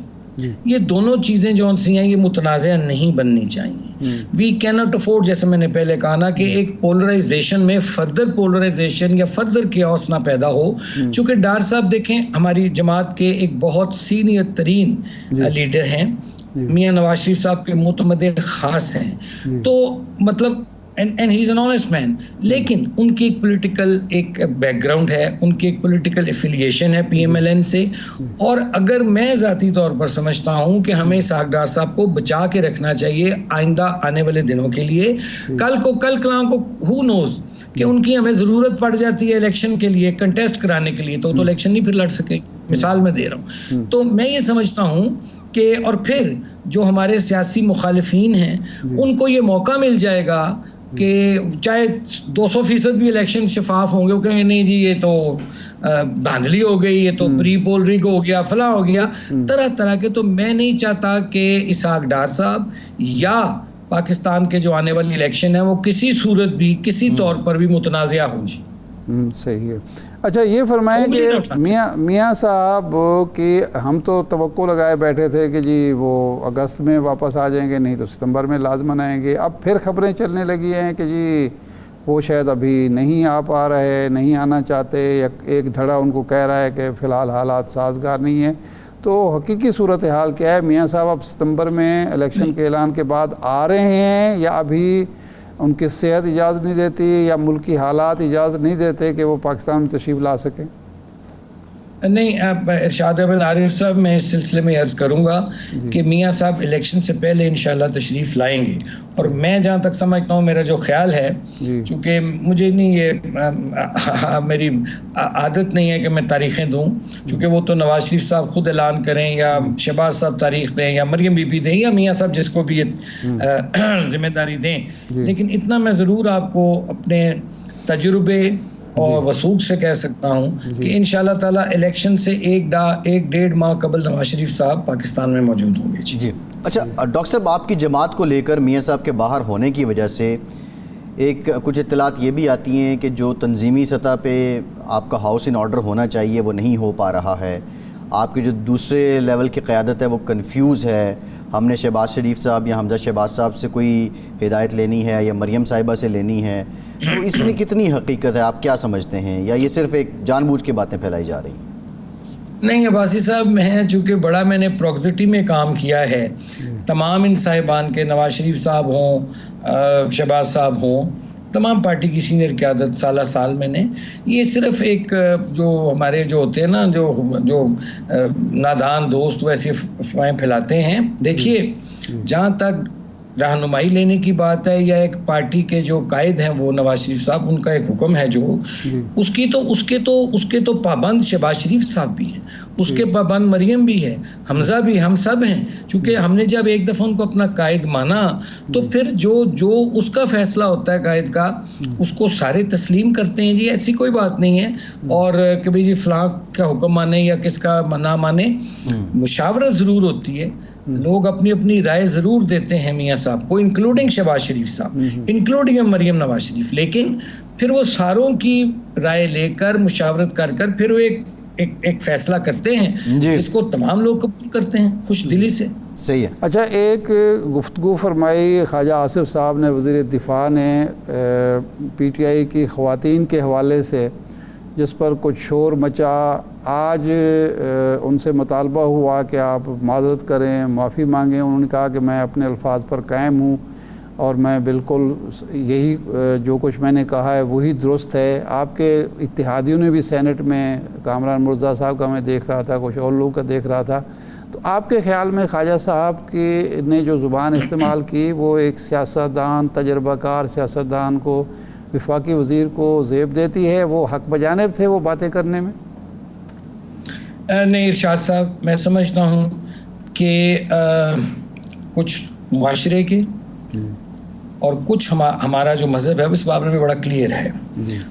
یہ دونوں چیزیں جو سی ہیں یہ متنازع نہیں بننی چاہیے. وی کین ناٹ افورڈ, جیسے میں نے پہلے کہا نا, کہ ایک پولرائزیشن میں فردر پولرائزیشن یا فردر کیوس نہ پیدا ہو. چونکہ ڈار صاحب دیکھیں ہماری جماعت کے ایک بہت سینئر ترین لیڈر ہیں, میاں نواز شریف صاحب کے معتمد خاص ہیں, تو مطلب and he is an honest man, لیکن ان کی ایک پولیٹیکل ایک بیک گراؤنڈ ہے, ان کی ایک پولیٹیکل ایفیلیشن ہے PMLN سے, اور اگر میں ذاتی طور پر سمجھتا ہوں کہ ہمیں اسحاق ڈار صاحب کو بچا کے رکھنا چاہیے آئندہ آنے والے دنوں کے لیے. کل کلاں کو who knows کہ ان کی ہمیں ضرورت پڑ جاتی ہے الیکشن کے لیے, کنٹیسٹ کرانے کے لیے, تو الیکشن نہیں پھر لڑ سکے, مثال میں دے رہا ہوں. تو میں یہ سمجھتا ہوں کہ اور پھر جو ہمارے سیاسی مخالفین ہیں ان کو یہ موقع مل جائے گا کہ چاہے 200% بھی الیکشن شفاف ہوں گے, وہ کہیں نہیں جی یہ تو دھاندلی ہو گئی, یہ تو پری پول ریگ ہو گیا, فلاں ہو گیا, طرح طرح کے. تو میں نہیں چاہتا کہ اسحاق ڈار صاحب یا پاکستان کے جو آنے والی الیکشن ہے وہ کسی صورت بھی کسی طور پر بھی متنازع ہوں. جی صحیح ہے. اچھا یہ فرمائیں کہ میاں صاحب کہ ہم تو توقع لگائے بیٹھے تھے کہ جی وہ اگست میں واپس آ جائیں گے, نہیں تو ستمبر میں لازماً آئیں گے. اب پھر خبریں چلنے لگی ہیں کہ جی وہ شاید ابھی نہیں آ پا رہے, نہیں آنا چاہتے, یا ایک دھڑا ان کو کہہ رہا ہے کہ فی الحال حالات سازگار نہیں ہیں. تو حقیقی صورتحال کیا ہے؟ میاں صاحب اب ستمبر میں الیکشن کے اعلان کے بعد آ رہے ہیں, یا ابھی ان کی صحت اجازت نہیں دیتی, یا ملکی حالات اجازت نہیں دیتے کہ وہ پاکستان میں تشریف لا سکیں؟ نہیں, ارشاد احمد عارف صاحب, میں اس سلسلے میں عرض کروں گا کہ میاں صاحب الیکشن سے پہلے انشاءاللہ تشریف لائیں گے. اور میں جہاں تک سمجھتا ہوں, میرا جو خیال ہے, چونکہ مجھے نہیں یہ میری عادت نہیں ہے کہ میں تاریخیں دوں, چونکہ وہ تو نواز شریف صاحب خود اعلان کریں, یا شہباز صاحب تاریخ دیں, یا مریم بی بی دیں, یا میاں صاحب جس کو بھی یہ ذمہ داری دیں. لیکن اتنا میں ضرور آپ کو اپنے تجربے اور وثوق سے کہہ سکتا ہوں کہ انشاءاللہ تعالی الیکشن سے ایک ڈیڑھ ماہ قبل نواز شریف صاحب پاکستان میں موجود ہوں گے. جی اچھا ڈاکٹر صاحب, آپ کی جماعت کو لے کر میاں صاحب کے باہر ہونے کی وجہ سے ایک کچھ اطلاعات یہ بھی آتی ہیں کہ جو تنظیمی سطح پہ آپ کا ہاؤس ان آرڈر ہونا چاہیے وہ نہیں ہو پا رہا ہے, آپ کی جو دوسرے لیول کی قیادت ہے وہ کنفیوز ہے, ہم نے شہباز شریف صاحب یا حمزہ شہباز صاحب سے کوئی ہدایت لینی ہے یا مریم صاحبہ سے لینی ہے, تو اس میں کتنی حقیقت ہے, آپ کیا سمجھتے ہیں, یا یہ صرف ایک جان بوجھ کے باتیں پھیلائی جا رہی ہیں؟ نہیں عباسی صاحب, میں چونکہ بڑا میں نے پروگزٹی میں کام کیا ہے, تمام ان صاحبان کے, نواز شریف صاحب ہوں, شہباز صاحب ہوں, تمام پارٹی کی سینئر قیادت سال میں نے, یہ صرف ایک جو ہمارے جو ہوتے ہیں نا جو نادان دوست ویسے افواہیں پھیلاتے ہیں. دیکھیے جہاں تک رہنمائی لینے کی بات ہے, یا ایک پارٹی کے جو قائد ہیں وہ نواز شریف صاحب, ان کا ایک حکم ہے جو اس کے تو پابند شہباز شریف صاحب بھی ہیں, اس کے پابند مریم بھی ہے, حمزہ بھی, ہم سب ہیں. چونکہ ہم نے جب ایک دفعہ ان کو اپنا قائد مانا تو پھر جو اس کا فیصلہ ہوتا ہے قائد کا, اس کو سارے تسلیم کرتے ہیں. جی ایسی کوئی بات نہیں ہے, اور کہ بھئی جی فلاں کا حکم مانے یا کس کا نہ مانے, مشاورت ضرور ہوتی ہے, لوگ اپنی اپنی رائے ضرور دیتے ہیں میاں صاحب کو, انکلوڈنگ شہباز شریف صاحب, انکلوڈنگ مریم نواز شریف, لیکن پھر وہ ساروں کی رائے لے کر مشاورت کر پھر وہ ایک فیصلہ کرتے ہیں جس کو تمام لوگ قبول کرتے ہیں خوش دلی سے. صحیح ہے. اچھا ایک گفتگو فرمائی خواجہ آصف صاحب نے, وزیر دفاع نے, PTI کی خواتین کے حوالے سے, جس پر کچھ شور مچا. آج ان سے مطالبہ ہوا کہ آپ معذرت کریں, معافی مانگیں. انہوں نے کہا کہ میں اپنے الفاظ پر قائم ہوں اور میں بالکل یہی جو کچھ میں نے کہا ہے وہی درست ہے. آپ کے اتحادیوں نے بھی سینٹ میں, کامران مرزا صاحب کا میں دیکھ رہا تھا, کچھ اور لوگوں کا دیکھ رہا تھا. تو آپ کے خیال میں خواجہ صاحب کی نے جو زبان استعمال کی وہ ایک سیاستدان, تجربہ کار سیاستدان کو وفاقی وزیر کو زیب دیتی ہے، وہ حق بجانب تھے وہ باتیں کرنے میں؟ نہیں ارشاد صاحب، میں سمجھتا ہوں کہ کچھ معاشرے کے اور کچھ ہمارا جو مذہب ہے اس بارے میں بڑا کلیئر ہے.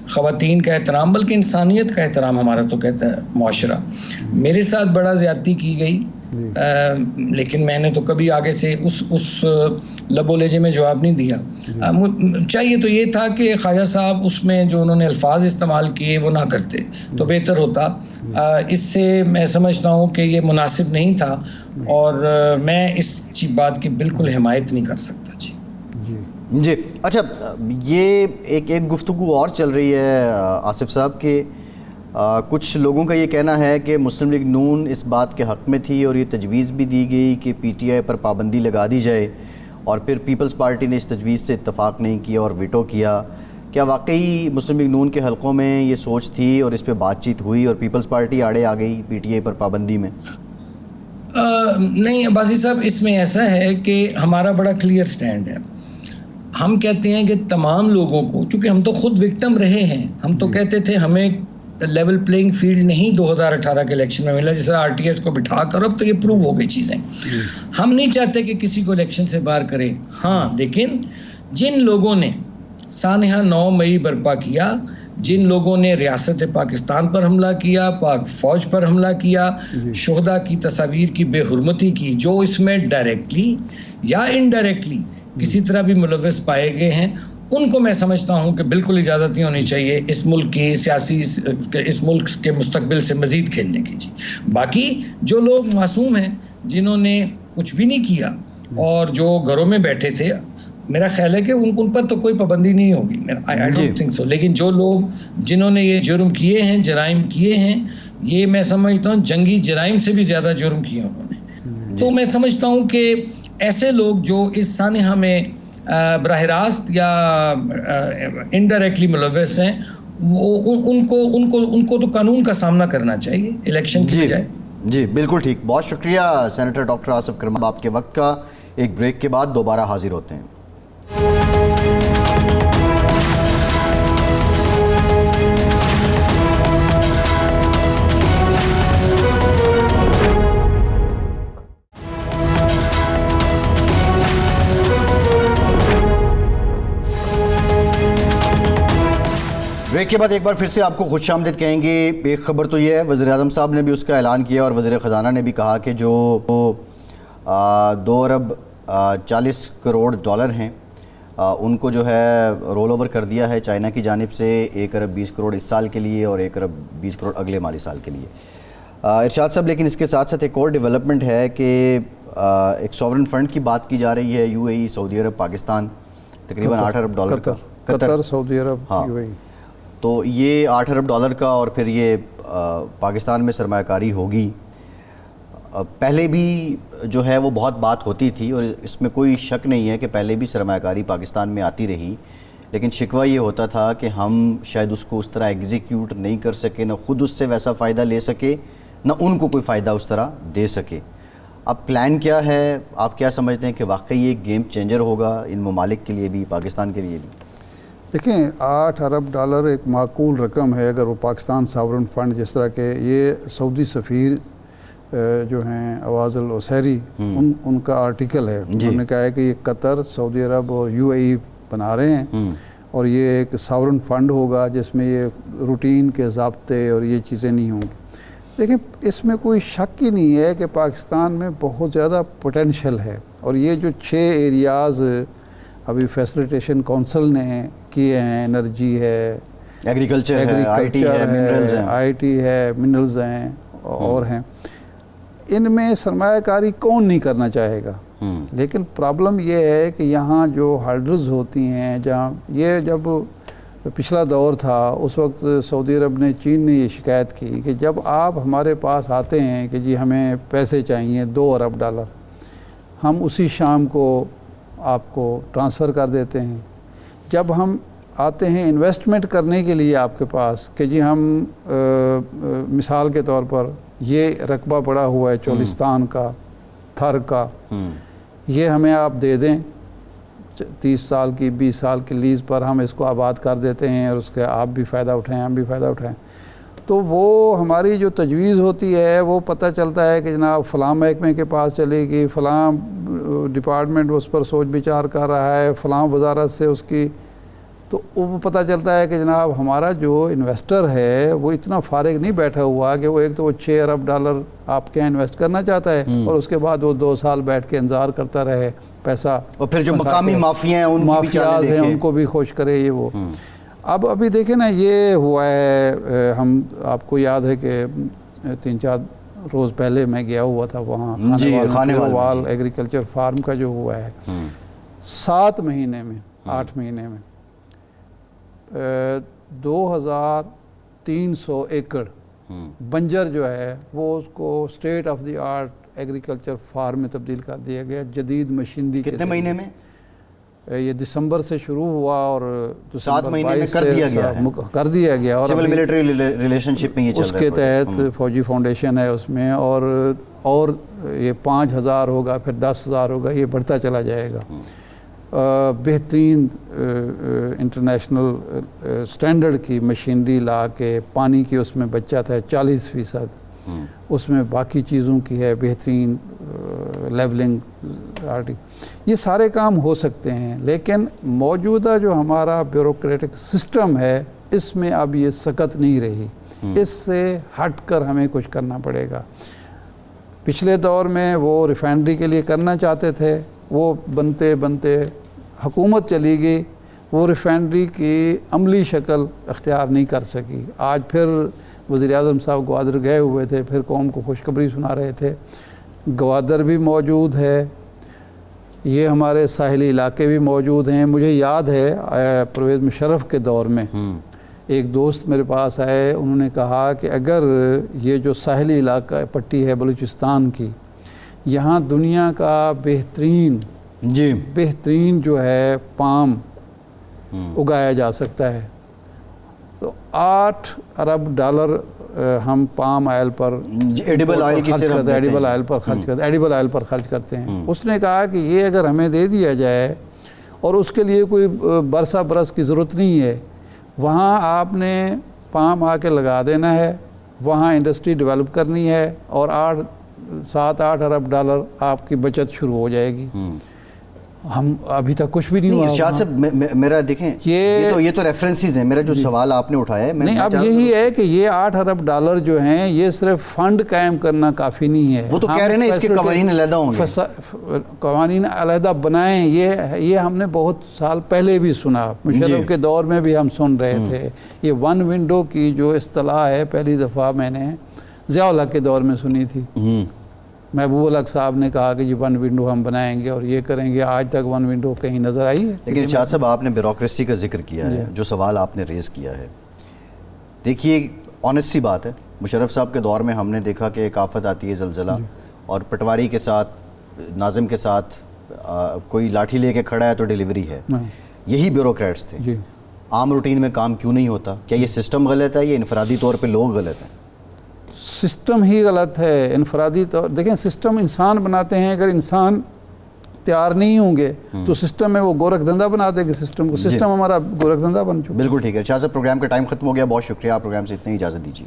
خواتین کا احترام، بلکہ انسانیت کا احترام ہمارا تو کہتا ہے معاشرہ. میرے ساتھ بڑا زیادتی کی گئی، لیکن میں نے تو کبھی آگے سے اس لب و لہجے میں جواب نہیں دیا. چاہیے تو یہ تھا کہ خواجہ صاحب اس میں جو انہوں نے الفاظ استعمال کیے وہ نہ کرتے تو بہتر ہوتا. اس سے میں سمجھتا ہوں کہ یہ مناسب نہیں تھا، اور میں اس بات کی بالکل حمایت نہیں کر سکتا. جی اچھا، یہ ایک گفتگو اور چل رہی ہے آصف صاحب کہ کچھ لوگوں کا یہ کہنا ہے کہ مسلم لیگ نون اس بات کے حق میں تھی اور یہ تجویز بھی دی گئی کہ پی ٹی آئی پر پابندی لگا دی جائے، اور پھر پیپلز پارٹی نے اس تجویز سے اتفاق نہیں کیا اور ویٹو کیا. کیا واقعی مسلم لیگ نون کے حلقوں میں یہ سوچ تھی اور اس پہ بات چیت ہوئی اور پیپلز پارٹی آڑے آ گئی پی ٹی آئی پر پابندی میں؟ نہیں عباسی صاحب، اس میں ایسا ہے کہ ہمارا بڑا کلیئر سٹینڈ ہے. ہم کہتے ہیں کہ تمام لوگوں کو، چونکہ ہم تو خود وکٹم رہے ہیں، ہم تو کہتے تھے ہمیں لیول پلینگ فیلڈ نہیں 2018 کے الیکشن میں ملا، جیسے آر ٹی ایس کو بٹھا کر اب تو یہ پروو ہو گئی چیزیں. ہم نہیں چاہتے کہ کسی کو الیکشن سے باہر کرے. ہاں، لیکن جن لوگوں نے سانحہ 9 مئی برپا کیا، جن لوگوں نے ریاست پاکستان پر حملہ کیا، پاک فوج پر حملہ کیا، شہداء کی تصاویر کی بے حرمتی کی، جو اس میں ڈائریکٹلی یا انڈائریکٹلی کسی طرح بھی ملوث پائے گئے ہیں، ان کو میں سمجھتا ہوں کہ بالکل اجازت نہیں ہونی چاہیے اس ملک کی سیاسی، اس ملک کے مستقبل سے مزید کھیلنے کی. باقی جو لوگ معصوم ہیں، جنہوں نے کچھ بھی نہیں کیا اور جو گھروں میں بیٹھے تھے، میرا خیال ہے کہ ان پر تو کوئی پابندی نہیں ہوگی. I don't think so. لیکن جو لوگ جنہوں نے یہ جرم کیے ہیں، جرائم کیے ہیں، یہ میں سمجھتا ہوں جنگی جرائم سے بھی زیادہ جرم کیے انہوں نے. تو میں سمجھتا ہوں کہ ایسے لوگ جو اس سانحہ میں براہ راست یا انڈائریکٹلی ملوث ہیں، ان کو تو قانون کا سامنا کرنا چاہیے الیکشن کی بجائے. جی بالکل ٹھیک. بہت شکریہ سینیٹر ڈاکٹر آصف کرمل. آپ کے وقت کا ایک بریک کے بعد دوبارہ حاضر ہوتے ہیں. بریک کے بعد ایک بار پھر سے آپ کو خوش آمدید کہیں گے. ایک خبر تو یہ ہے، وزیر اعظم صاحب نے بھی اس کا اعلان کیا اور وزیر خزانہ نے بھی کہا کہ جو 2 ارب 40 کروڑ ڈالر ہیں ان کو جو ہے رول اوور کر دیا ہے چائنا کی جانب سے. 1 ارب 20 کروڑ اس سال کے لیے اور 1 ارب 20 کروڑ اگلے مالی سال کے لیے. ارشاد صاحب، لیکن اس کے ساتھ ساتھ ایک اور ڈیولپمنٹ ہے کہ ایک سوورن فنڈ کی بات کی جا رہی ہے. یو اے ای، سعودی عرب، پاکستان، تقریباً 8 ارب ڈالر کا. قطر، سعودی عرب، ہاں. یو اے ای. تو یہ 8 ارب ڈالر کا، اور پھر یہ پاکستان میں سرمایہ کاری ہوگی. پہلے بھی جو ہے وہ بہت بات ہوتی تھی اور اس میں کوئی شک نہیں ہے کہ پہلے بھی سرمایہ کاری پاکستان میں آتی رہی، لیکن شکوہ یہ ہوتا تھا کہ ہم شاید اس کو اس طرح ایگزیکیوٹ نہیں کر سکے، نہ خود اس سے ویسا فائدہ لے سکے، نہ ان کو کوئی فائدہ اس طرح دے سکے. اب پلان کیا ہے؟ آپ کیا سمجھتے ہیں کہ واقعی ایک گیم چینجر ہوگا ان ممالک کے لیے بھی، پاکستان کے لیے بھی؟ دیکھیں، 8 ارب ڈالر ایک معقول رقم ہے اگر وہ پاکستان ساورن فنڈ، جس طرح کہ یہ سعودی سفیر جو ہیں اواز العسیری، ان کا آرٹیکل ہے. انہوں نے کہا ہے کہ یہ قطر، سعودی عرب اور یو اے ای بنا رہے ہیں اور یہ ایک ساورن فنڈ ہوگا جس میں یہ روٹین کے ضابطے اور یہ چیزیں نہیں ہوں گی. دیکھیں، اس میں کوئی شک ہی نہیں ہے کہ پاکستان میں بہت زیادہ پوٹینشل ہے، اور یہ جو 6 ایریاز ابھی فیسلیٹیشن کونسل نے کیے ہیں، انرجی ہے، ایگریکلچر ہے، آئی ٹی ہے، منرلز ہیں اور ہیں، ان میں سرمایہ کاری کون نہیں کرنا چاہے گا. لیکن پرابلم یہ ہے کہ یہاں جو ہرڈلز ہوتی ہیں، جہاں یہ جب پچھلا دور تھا اس وقت سعودی عرب نے، چین نے یہ شکایت کی کہ جب آپ ہمارے پاس آتے ہیں کہ جی ہمیں پیسے چاہیے 2 ارب ڈالر، ہم اسی شام کو آپ کو ٹرانسفر کر دیتے ہیں. جب ہم آتے ہیں انویسٹمنٹ کرنے کے لیے آپ کے پاس کہ جی ہم مثال کے طور پر یہ رقبہ پڑا ہوا ہے چولستان کا، تھر کا، یہ ہمیں آپ دے دیں 30 سال کی 20 سال کی لیز پر ہم اس کو آباد کر دیتے ہیں اور اس کے آپ بھی فائدہ اٹھائیں ہم بھی فائدہ اٹھائیں. تو وہ ہماری جو تجویز ہوتی ہے وہ پتہ چلتا ہے کہ جناب فلاں محکمے کے پاس چلے گی, فلاں ڈپارٹمنٹ اس پر سوچ بچار کر رہا ہے, فلاں وزارت سے اس کی, تو وہ پتہ چلتا ہے کہ جناب ہمارا جو انویسٹر ہے وہ اتنا فارغ نہیں بیٹھا ہوا کہ وہ ایک تو وہ $6 ارب آپ کے یہاں انویسٹ کرنا چاہتا ہے اور اس کے بعد وہ 2 سال بیٹھ کے انتظار کرتا رہے پیسہ, اور پھر جو مقامی مافیا ہیں ان کی بھی چالیں مافیاز ہیں دیکھیں. ان کو بھی خوش کرے یہ وہ. اب ابھی دیکھیں نا یہ ہوا ہے, ہم آپ کو یاد ہے کہ 3-4 روز پہلے میں گیا ہوا تھا وہاں خانے وال ایگریکلچر فارم کا جو ہوا ہے, 7 مہینے میں 8 مہینے میں 2300 ایکڑ بنجر جو ہے وہ اس کو state of the art agriculture form میں تبدیل کر دیا گیا جدید مشینری. کتنے مہینے میں؟ یہ دسمبر سے شروع ہوا اور 7 مہینے میں کر دیا گیا اور سول ملٹری ریلیشن شپ میں یہ چل رہا ہے. اس کے تحت فوجی فاؤنڈیشن ہے اس میں, اور یہ 5000 ہوگا, پھر 10,000 ہوگا, یہ بڑھتا چلا جائے گا. بہترین انٹرنیشنل سٹینڈرڈ کی مشینری لا کے پانی کی اس میں بچت ہے 40%, اس میں باقی چیزوں کی ہے بہترین لیولنگ. یہ سارے کام ہو سکتے ہیں, لیکن موجودہ جو ہمارا بیوروکریٹک سسٹم ہے اس میں اب یہ سکت نہیں رہی, اس سے ہٹ کر ہمیں کچھ کرنا پڑے گا. پچھلے دور میں وہ ریفائنری کے لیے کرنا چاہتے تھے, وہ بنتے بنتے حکومت چلی گئی, وہ ریفائنری کی عملی شکل اختیار نہیں کر سکی. آج پھر وزیر اعظم صاحب گوادر گئے ہوئے تھے, پھر قوم کو خوشخبری سنا رہے تھے. گوادر بھی موجود ہے, یہ ہمارے ساحلی علاقے بھی موجود ہیں. مجھے یاد ہے پرویز مشرف کے دور میں ایک دوست میرے پاس آئے, انہوں نے کہا کہ اگر یہ جو ساحلی علاقہ پٹی ہے بلوچستان کی, یہاں دنیا کا بہترین جو ہے پام اگایا جا سکتا ہے, تو $8 ارب ہم پام آئل پر ایڈیبل آئل پر خرچ کرتے ہیں. اس نے کہا کہ یہ اگر ہمیں دے دیا جائے اور اس کے لیے کوئی برس کی ضرورت نہیں ہے, وہاں آپ نے پام آ کے لگا دینا ہے, وہاں انڈسٹری ڈیولپ کرنی ہے اور $7-8 ارب آپ کی بچت شروع ہو جائے گی. ہم ابھی تک کچھ بھی نہیں ہوا. ارشاد صاحب میرا دیکھیں یہ تو ریفرنسز ہیں, میرا جو سوال آپ نے اٹھایا ہے نہیں, اب یہی ہے کہ یہ $8 ارب جو ہیں یہ صرف فنڈ قائم کرنا کافی نہیں ہے. وہ تو کہہ رہے ہیں اس کے قوانین علیحدہ ہوں گے, قوانین علیحدہ بنائیں. یہ ہم نے بہت سال پہلے بھی سنا, مشرف کے دور میں بھی ہم سن رہے تھے. یہ 1 ونڈو کی جو اصطلاح ہے پہلی دفعہ میں نے ضیاء الحق کے دور میں سنی تھی. محبوب الحق صاحب نے کہا کہ 1 ونڈو ہم بنائیں گے اور یہ کریں گے. آج تک 1 ونڈو کہیں نظر آئی ہے؟ لیکن ارشاد صاحب آپ نے بیوروکریسی کا ذکر کیا ہے, جو سوال آپ نے ریز کیا ہے, دیکھیے آنیسٹ سی بات ہے, مشرف صاحب کے دور میں ہم نے دیکھا کہ ایک آفت آتی ہے زلزلہ, اور پٹواری کے ساتھ ناظم کے ساتھ کوئی لاٹھی لے کے کھڑا ہے تو ڈیلیوری ہے. یہی بیوروکریٹس تھے. عام روٹین میں کام کیوں نہیں ہوتا؟ کیا یہ سسٹم غلط ہے یا انفرادی طور پہ لوگ غلط ہیں؟ سسٹم ہی غلط ہے. انفرادی طور دیکھیں, سسٹم انسان بناتے ہیں, اگر انسان تیار نہیں ہوں گے تو سسٹم میں وہ گورکھ دھندا بنا دیں گے سسٹم کو. سسٹم ہمارا گورکھ دھندا بن چکا. بالکل ٹھیک ہے. ارشاد صاحب پروگرام کا ٹائم ختم ہو گیا, بہت شکریہ, آپ پروگرام سے اتنی اجازت دیجیے.